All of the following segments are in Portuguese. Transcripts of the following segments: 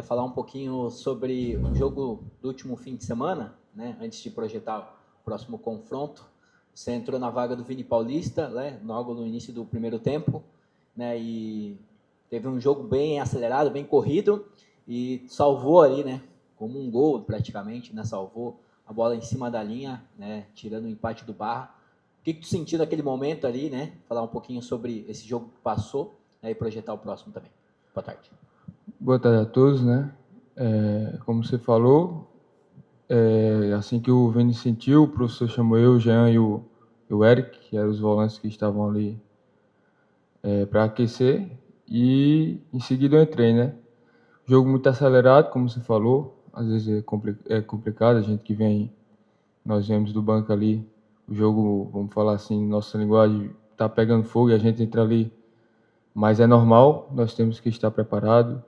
falar um pouquinho sobre o jogo do último fim de semana, né? Antes de projetar o próximo confronto. Você entrou na vaga do Vini Paulista, né? Logo no início do primeiro tempo, né? E teve um jogo bem acelerado, bem corrido e salvou ali, né? Como um gol praticamente, né? Salvou a bola em cima da linha, né? Tirando o empate do Barra. O que tu sentiu naquele momento ali, né? Falar um pouquinho sobre esse jogo que passou, né? E projetar o próximo também. Boa tarde. Boa tarde a todos, né? Como você falou, assim que o Vini sentiu, o professor chamou eu, o Jean e o Eric, que eram os volantes que estavam ali para aquecer, e em seguida eu entrei, né? Jogo muito acelerado, como você falou, às vezes é complicado, a gente que vem, nós viemos do banco ali, o jogo, vamos falar assim, nossa linguagem, tá pegando fogo e a gente entra ali, mas é normal, nós temos que estar preparado.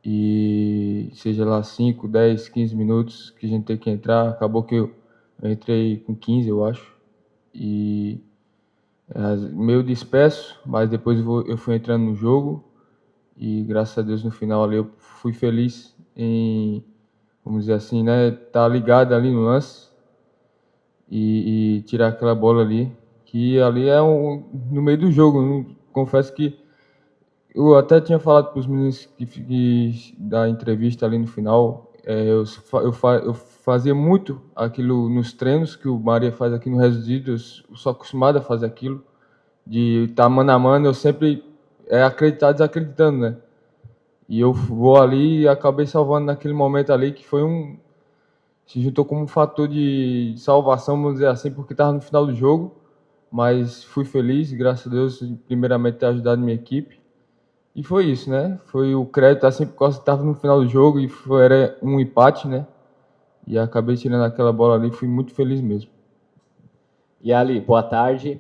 E seja lá 5, 10, 15 minutos que a gente tem que entrar. Acabou que eu entrei com 15, eu acho. E meio disperso, mas depois eu fui entrando no jogo. E graças a Deus no final ali eu fui feliz em, vamos dizer assim, né, tá ligado ali no lance e tirar aquela bola ali. Que ali no meio do jogo. Confesso que eu até tinha falado para os meninos da entrevista ali no final. Eu fazia muito aquilo nos treinos que o Maria faz aqui no Resíduos. Eu sou acostumado a fazer aquilo, de estar mano a mano. Eu sempre acreditar desacreditando, né? E eu vou ali e acabei salvando naquele momento ali, que foi se juntou como um fator de salvação, vamos dizer assim, porque estava no final do jogo. Mas fui feliz, graças a Deus, primeiramente ter ajudado minha equipe. E foi isso, né? Foi o crédito assim por causa que estava no final do jogo e era um empate, né? E acabei tirando aquela bola ali, fui muito feliz mesmo. E Ali, boa tarde.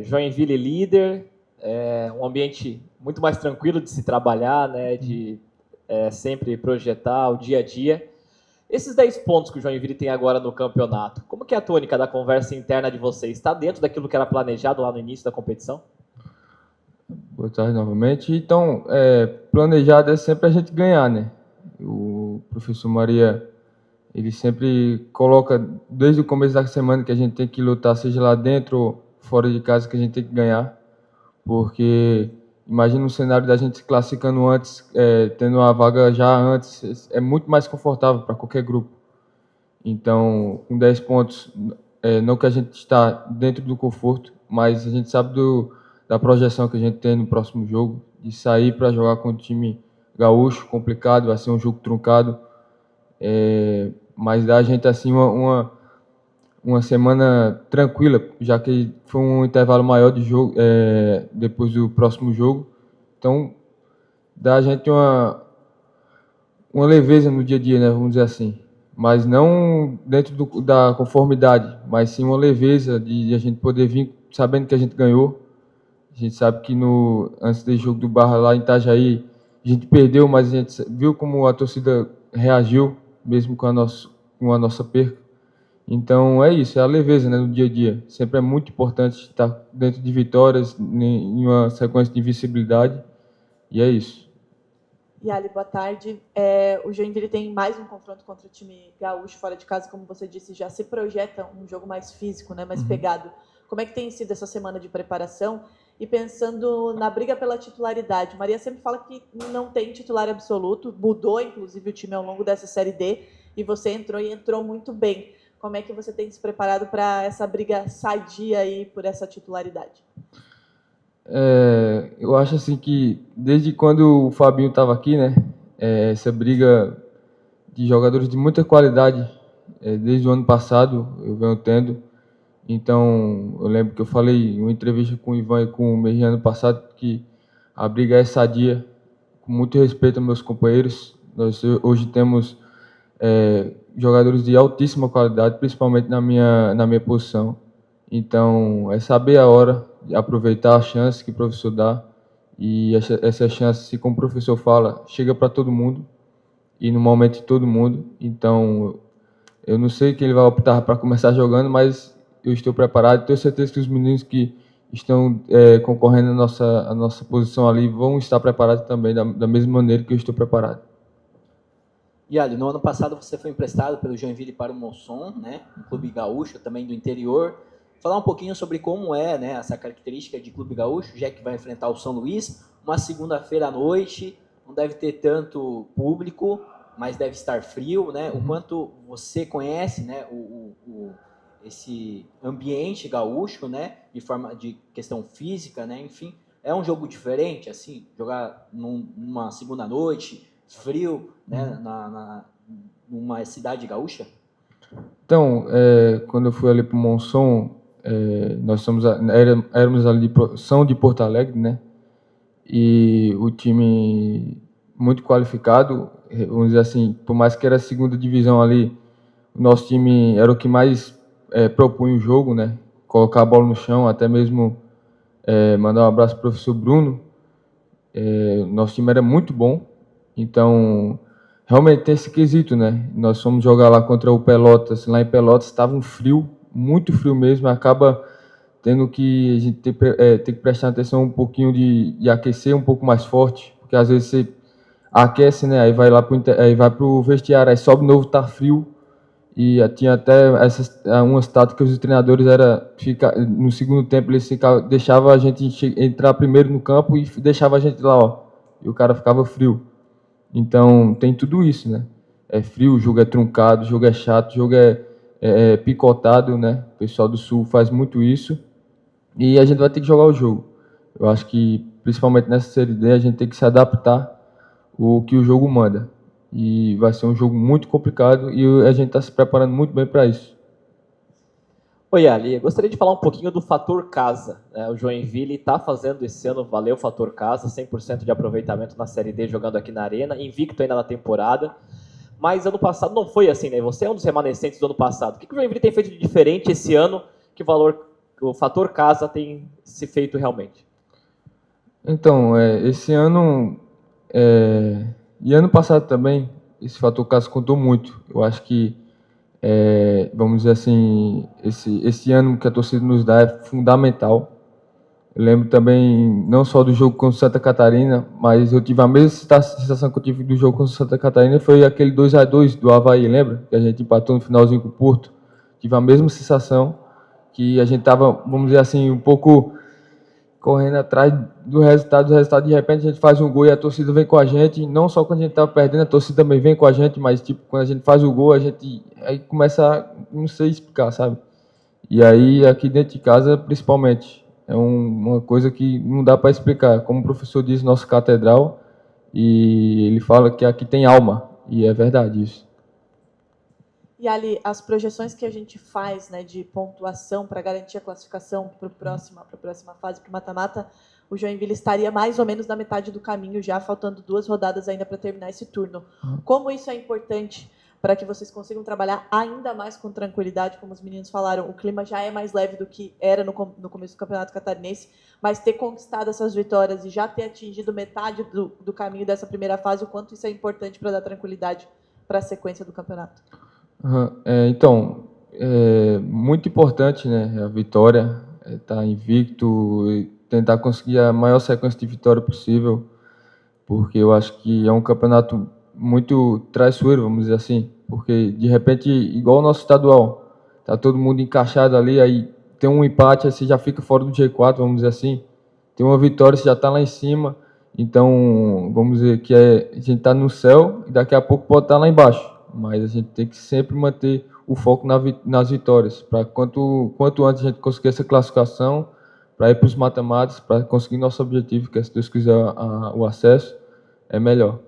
Joinville líder, um ambiente muito mais tranquilo de se trabalhar, né? De sempre projetar o dia a dia. Esses 10 pontos que o Joinville tem agora no campeonato, como que é a tônica da conversa interna de vocês? Está dentro daquilo que era planejado lá no início da competição? Boa tarde novamente. Então, planejado é sempre a gente ganhar, né? O professor Maria, ele sempre coloca, desde o começo da semana, que a gente tem que lutar, seja lá dentro ou fora de casa, que a gente tem que ganhar. Porque imagina um cenário da gente se classificando antes, tendo uma vaga já antes, é muito mais confortável para qualquer grupo. Então, com 10 pontos, não que a gente está dentro do conforto, mas a gente sabe da projeção que a gente tem no próximo jogo, de sair para jogar com o time gaúcho, complicado, vai ser um jogo truncado, mas dá a gente assim uma semana tranquila, já que foi um intervalo maior de jogo depois do próximo jogo. Então, dá a gente uma leveza no dia a dia, né, vamos dizer assim. Mas não dentro da conformidade, mas sim uma leveza de a gente poder vir sabendo que a gente ganhou. A gente sabe que antes do jogo do Barra lá em Itajaí, a gente perdeu, mas a gente viu como a torcida reagiu, mesmo com a nossa perca. Então é isso, é a leveza, né, no dia a dia. Sempre é muito importante estar dentro de vitórias, em uma sequência de invencibilidade, e é isso. E Ali, boa tarde. O Joinville tem mais um confronto contra o time gaúcho fora de casa, como você disse, já se projeta um jogo mais físico, né, mais pegado. Como é que tem sido essa semana de preparação? E pensando na briga pela titularidade, Maria sempre fala que não tem titular absoluto, mudou inclusive o time ao longo dessa Série D, e você entrou muito bem. Como é que você tem se preparado para essa briga sadia aí por essa titularidade? Eu acho assim que desde quando o Fabinho estava aqui, né, essa briga de jogadores de muita qualidade, desde o ano passado eu venho tendo. Então eu lembro que eu falei em uma entrevista com o Ivan e com o Meir ano passado que a briga é sadia, com muito respeito aos meus companheiros. Nós hoje temos jogadores de altíssima qualidade, principalmente na minha posição. Então, é saber a hora de aproveitar a chance que o professor dá. E essa chance, como o professor fala, chega para todo mundo e no momento de todo mundo. Então, eu não sei quem ele vai optar para começar jogando, mas eu estou preparado. Tenho certeza que os meninos que estão concorrendo à nossa posição ali vão estar preparados também, da mesma maneira que eu estou preparado. E ali, no ano passado você foi emprestado pelo Joinville para o Monson, né, um clube gaúcho também do interior. Falar um pouquinho sobre como é, né, essa característica de clube gaúcho, já que vai enfrentar o São Luís, uma segunda-feira à noite, não deve ter tanto público, mas deve estar frio, né? O quanto você conhece, né, esse ambiente gaúcho, né, de questão física, né, enfim, é um jogo diferente, assim, jogar numa segunda noite, frio, né, numa cidade gaúcha? Então, quando eu fui ali para o Monson, nós éramos ali são de Porto Alegre, né? E o time muito qualificado, vamos dizer assim, por mais que era a segunda divisão ali, o nosso time era o que mais propunha o jogo, né? Colocar a bola no chão, até mesmo mandar um abraço para o professor Bruno. Nosso time era muito bom, então realmente tem esse quesito, né? Nós fomos jogar lá contra o Pelotas, lá em Pelotas estava um frio, muito frio mesmo, acaba tendo que a gente ter que prestar atenção um pouquinho de aquecer um pouco mais forte, porque às vezes você aquece, né? Aí vai lá aí vai pro vestiário, aí sobe novo, tá frio. E tinha até umas táticas dos treinadores no segundo tempo eles deixavam a gente entrar primeiro no campo e deixava a gente lá, ó. E o cara ficava frio. Então tem tudo isso, né? É frio, o jogo é truncado, o jogo é chato, o jogo é picotado, né? O pessoal do Sul faz muito isso. E a gente vai ter que jogar o jogo. Eu acho que, principalmente nessa Série D, a gente tem que se adaptar o que o jogo manda. E vai ser um jogo muito complicado e a gente está se preparando muito bem para isso. Oi, Ali, eu gostaria de falar um pouquinho do fator casa. O Joinville está fazendo esse ano valer o fator casa, 100% de aproveitamento na Série D, jogando aqui na Arena, invicto ainda na temporada. Mas ano passado não foi assim, né? Você é um dos remanescentes do ano passado. O que o Joinville tem feito de diferente esse ano que o fator casa tem se feito realmente? Então, esse ano e ano passado também, esse fator casa contou muito. Eu acho que, vamos dizer assim, esse ano que a torcida nos dá é fundamental. Eu lembro também, não só do jogo contra Santa Catarina, mas eu tive a mesma sensação que eu tive do jogo contra Santa Catarina, foi aquele 2-2 do Avaí, lembra? Que a gente empatou no finalzinho com o Porto. Tive a mesma sensação, que a gente estava, vamos dizer assim, um pouco correndo atrás do resultado, de repente a gente faz um gol e a torcida vem com a gente, não só quando a gente estava perdendo, a torcida também vem com a gente, mas tipo, quando a gente faz o gol, aí começa, não sei explicar, sabe? E aí aqui dentro de casa, principalmente, é uma coisa que não dá para explicar, como o professor diz, nosso catedral, e ele fala que aqui tem alma, e é verdade isso. E ali, as projeções que a gente faz, né, de pontuação para garantir a classificação para a próxima fase, para o mata-mata, o Joinville estaria mais ou menos na metade do caminho, já faltando 2 rodadas ainda para terminar esse turno. Como isso é importante para que vocês consigam trabalhar ainda mais com tranquilidade, como os meninos falaram, o clima já é mais leve do que era no começo do Campeonato Catarinense, mas ter conquistado essas vitórias e já ter atingido metade do caminho dessa primeira fase, o quanto isso é importante para dar tranquilidade para a sequência do campeonato? Então, é muito importante, né, a vitória, estar invicto e tentar conseguir a maior sequência de vitória possível, porque eu acho que é um campeonato muito traiçoeiro, vamos dizer assim, porque de repente, igual o nosso estadual, tá todo mundo encaixado ali, aí tem um empate, aí você já fica fora do G4, vamos dizer assim, tem uma vitória, você já está lá em cima, então, vamos dizer que a gente está no céu e daqui a pouco pode estar lá embaixo. Mas a gente tem que sempre manter o foco nas vitórias, para quanto antes a gente conseguir essa classificação, para ir para os mata-matas, para conseguir nosso objetivo, que é, se Deus quiser, o acesso, é melhor.